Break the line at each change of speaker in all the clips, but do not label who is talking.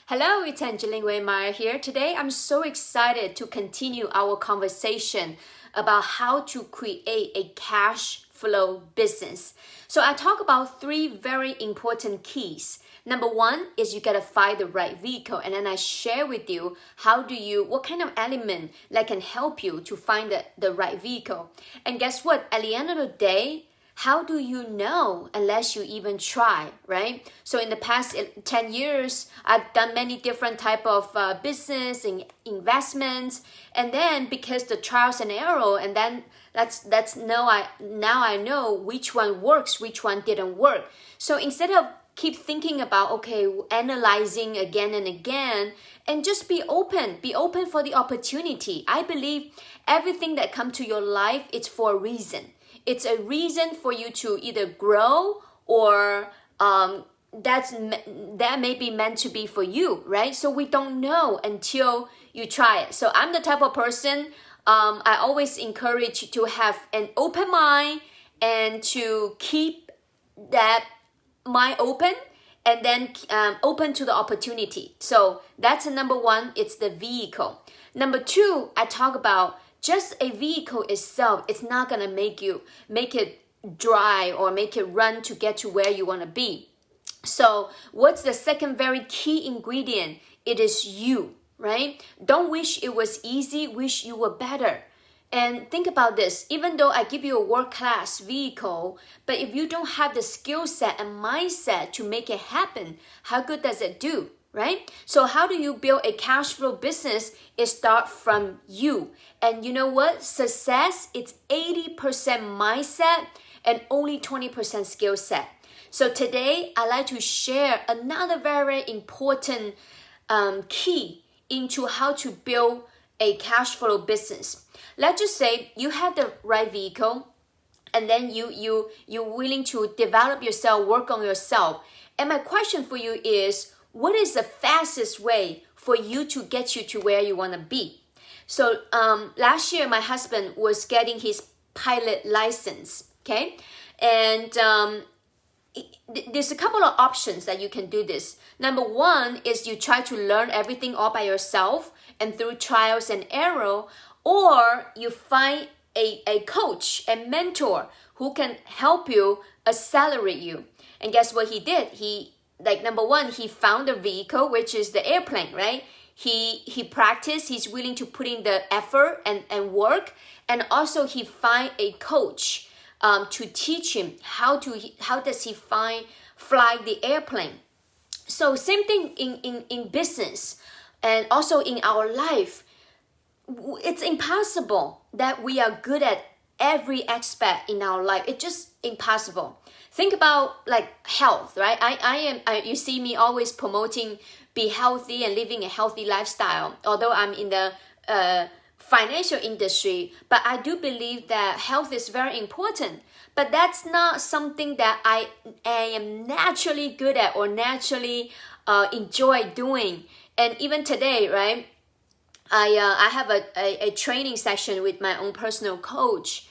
Hello, it's Angeline Waymeyer here. Today, I'm so excited to continue our conversation about how to create a cash flow business. So I talk about three very important keys. Number one is you gotta find the right vehicle, and then I share with you what kind of element that can help you to find the right vehicle. And guess what? At the end of the day, how do you know unless you even try, right? So in the past 10 years, I've done many different type of business and investments. And then because the trials and error, and then now I know which one works, which one didn't work. So instead of keep thinking about, analyzing again and again, and just be open for the opportunity. I believe everything that comes to your life, it's for a reason. It's a reason for you to either grow or that may be meant to be for you, right? So we don't know until you try it. So I'm the type of person, I always encourage to have an open mind and to keep that mind open and then open to the opportunity. So that's number one, it's the vehicle. Number two, I talk about just a vehicle itself, it's not gonna make it dry or make it run to get to where you wanna be. So what's the second very key ingredient? It is you, right? Don't wish it was easy, wish you were better. And think about this, even though I give you a world-class vehicle, but if you don't have the skill set and mindset to make it happen, how good does it do? Right? So how do you build a cash flow business? It starts from you. And you know what? Success, it's 80% mindset and only 20% skill set. So today, I'd like to share another very important key into how to build a cash flow business. Let's just say you have the right vehicle, and then you're willing to develop yourself, work on yourself. And my question for you is, what is the fastest way for you to get you to where you want to be? So last year, my husband was getting his pilot license, okay? And there's a couple of options that you can do this. Number one is you try to learn everything all by yourself and through trials and error, or you find a coach, a mentor who can help you accelerate you. And guess what he did? Number one, he found a vehicle, which is the airplane, right? He practiced, he's willing to put in the effort and work. And also he find a coach to teach him how does he fly the airplane. So same thing in business and also in our life. It's impossible that we are good at every aspect in our life. It's just impossible. Think about like health, right? You see me always promoting be healthy and living a healthy lifestyle. Although I'm in the financial industry, but I do believe that health is very important. But that's not something that I am naturally good at or naturally enjoy doing. And even today, right? I have a training session with my own personal coach.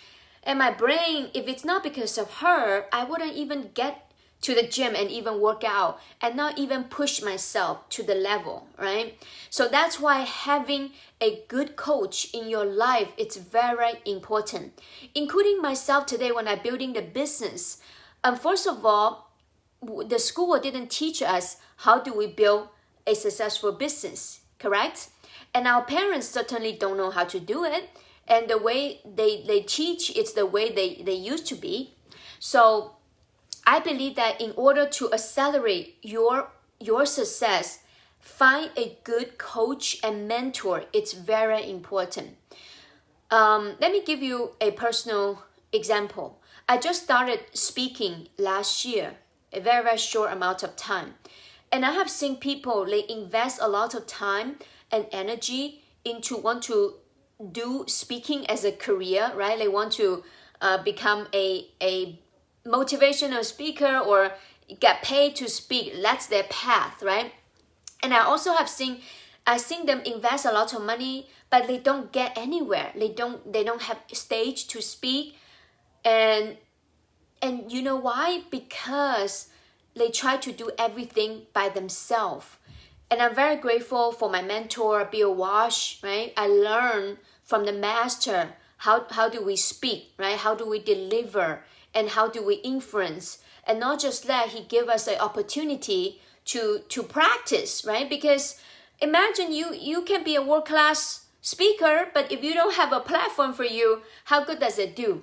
And my brain, if it's not because of her, I wouldn't even get to the gym and even work out and not even push myself to the level, right? So that's why having a good coach in your life, it's very important. Including myself today when I'm building the business. First of all, the school didn't teach us how do we build a successful business, correct? And our parents certainly don't know how to do it. And the way they teach, it's the way they used to be. So I believe that in order to accelerate your success, find a good coach and mentor. It's very important. Let me give you a personal example. I just started speaking last year, a very, very short amount of time. And I have seen people, they invest a lot of time and energy into want to do speaking as a career, right? They want to become a motivational speaker or get paid to speak. That's their path, right? And I also have seen them invest a lot of money, but they don't get anywhere. They don't have stage to speak. And you know why? Because they try to do everything by themselves. And I'm very grateful for my mentor, Bill Walsh, right? I learned from the master how do we speak, right? How do we deliver, and how do we influence? And not just that, he gave us an opportunity to practice, right? Because imagine you can be a world-class speaker, but if you don't have a platform for you, how good does it do?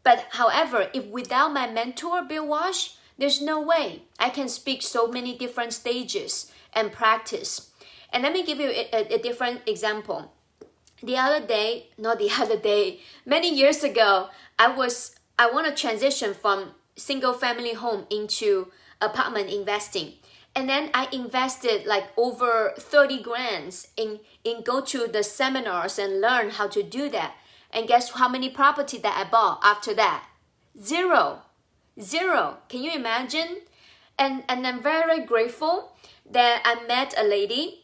But however, if without my mentor, Bill Walsh, there's no way I can speak so many different stages and practice. And let me give you a different example. Many years ago, I want to transition from single family home into apartment investing. And then I invested like over 30 grands in go to the seminars and learn how to do that. And guess how many property that I bought after that? Zero. Can you imagine? And I'm very grateful that I met a lady.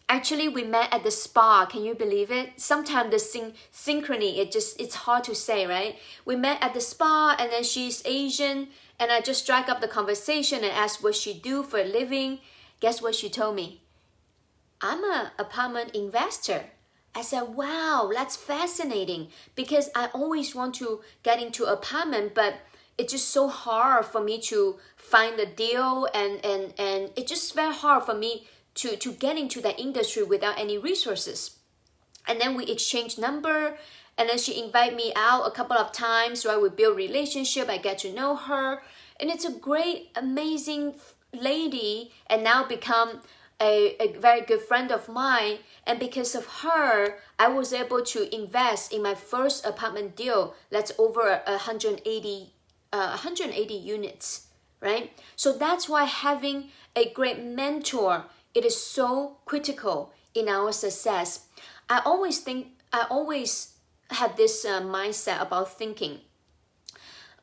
Actually, we met at the spa. Can you believe it? Sometimes the synchrony, it's hard to say, right? We met at the spa, and then she's Asian, and I just struck up the conversation and asked what she do for a living. Guess what she told me? I'm an apartment investor. I said, wow, that's fascinating, because I always want to get into apartment, but it's just so hard for me to find a deal, and it's just very hard for me to get into that industry without any resources. And then we exchanged number, and then she invited me out a couple of times, right? We build relationship, I get to know her, and it's a great, amazing lady, and now become a very good friend of mine. And because of her, I was able to invest in my first apartment deal that's over 180 units, right? So that's why having a great mentor, it is so critical in our success. I always have this mindset about thinking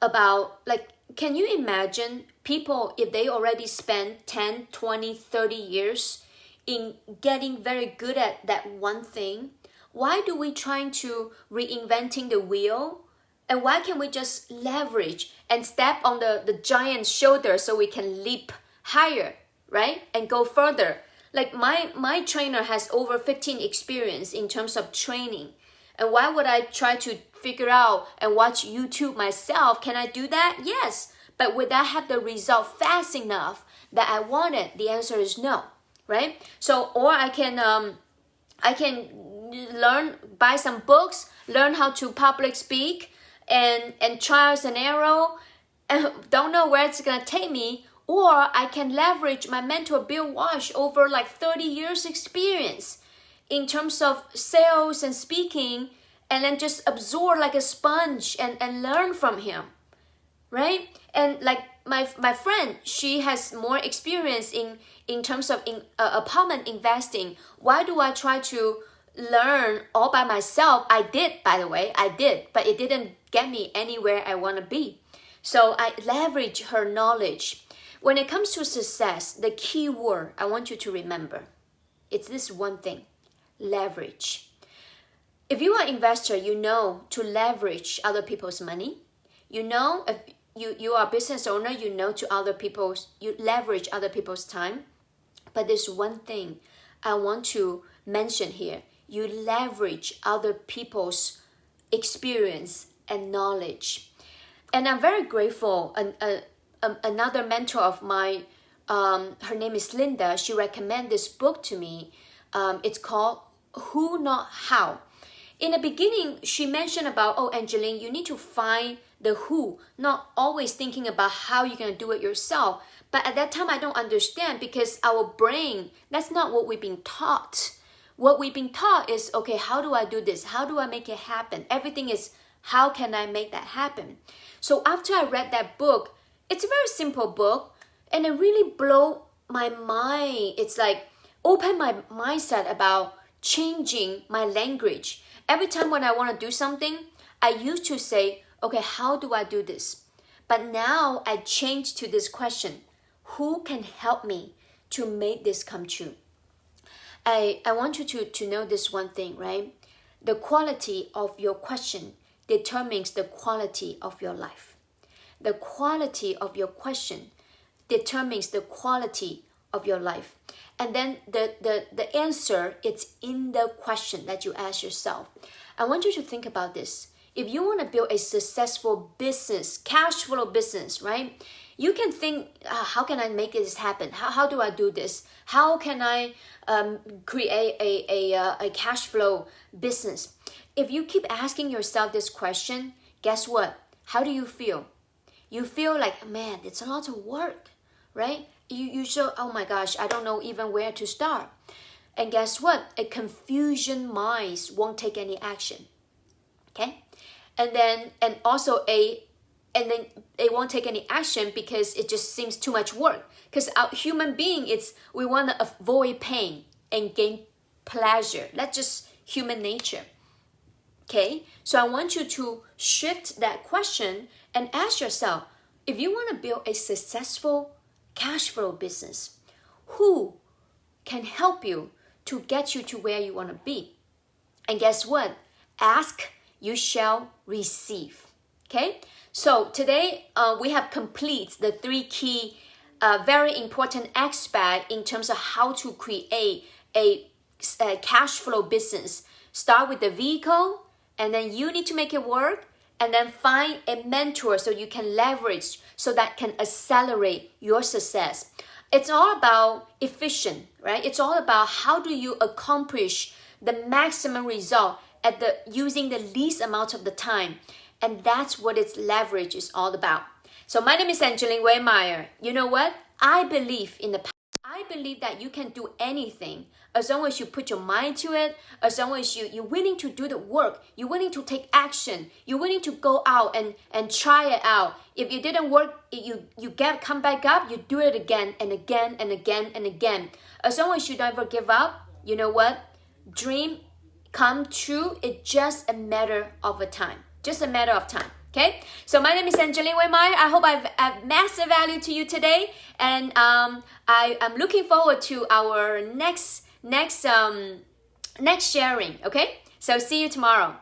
about, like, can you imagine people, if they already spend 10, 20, 30 years in getting very good at that one thing, why do we trying to reinventing the wheel? And why can't we just leverage and step on the giant's shoulder so we can leap higher, right? And go further. Like my trainer has over 15 experience in terms of training. And why would I try to figure out and watch YouTube myself? Can I do that? Yes. But would I have the result fast enough that I wanted? The answer is no, right? So, or I can learn, buy some books, learn how to public speak, and trials and error, and don't know where it's gonna take me. Or I can leverage my mentor Bill Walsh over like 30 years experience in terms of sales and speaking, and then just absorb like a sponge and learn from him, right? And like my friend, she has more experience in terms of apartment investing. Why do I try to learn all by myself? I did, by the way, but it didn't get me anywhere I want to be. So I leverage her knowledge. When it comes to success, the key word I want you to remember, it's this one thing: leverage. If you are an investor, you know to leverage other people's money. You know, if you are a business owner, you know you leverage other people's time. But there's one thing I want to mention here: you leverage other people's experience and knowledge. And I'm very grateful. Another mentor of mine, her name is Linda. She recommended this book to me. It's called Who Not How. In the beginning, she mentioned about, oh, Angeline, you need to find the who, not always thinking about how you're going to do it yourself. But at that time, I don't understand, because our brain, that's not what we've been taught. What we've been taught is, okay, how do I do this? How do I make it happen? Everything is, how can I make that happen? So after I read that book, it's a very simple book, and it really blew my mind. It's like open my mindset about changing my language. Every time when I want to do something, I used to say, okay, how do I do this? But now I changed to this question: who can help me to make this come true? I want you to know this one thing, right? The quality of your question determines the quality of your life. The quality of your question determines the quality of your life. And then the answer, it's in the question that you ask yourself. I want you to think about this. If you want to build a successful business, cash flow business, right? You can think, how can I make this happen? How do I do this? How can I create a cash flow business? If you keep asking yourself this question, guess what? How do you feel? You feel like, man, it's a lot of work, right? You show, oh my gosh, I don't know even where to start. And guess what? A confusion mind won't take any action. Okay? And then it won't take any action because it just seems too much work. Because our human being, we want to avoid pain and gain pleasure. That's just human nature. Okay? So I want you to shift that question and ask yourself, if you want to build a successful cash flow business, who can help you to get you to where you want to be? And guess what? Ask, you shall receive. Okay? So today we have completed the 3 key very important aspects in terms of how to create a cash flow business. Start with the vehicle, and then you need to make it work, and then find a mentor so you can leverage, so that can accelerate your success. It's all about efficient, right? It's all about how do you accomplish the maximum result using the least amount of the time. And that's what its leverage is all about. So my name is Angeline Waymeyer. You know what? I believe that you can do anything as long as you put your mind to it, as long as you're willing to do the work, you're willing to take action, you're willing to go out and try it out. If it didn't work, come back up, you do it again and again and again and again. As long as you never give up, you know what? Dream come true. It's just a matter of time. Just a matter of time. Okay, so my name is Angeline Waymeyer. I hope I've added massive value to you today, and I'm looking forward to our next sharing. Okay, so see you tomorrow.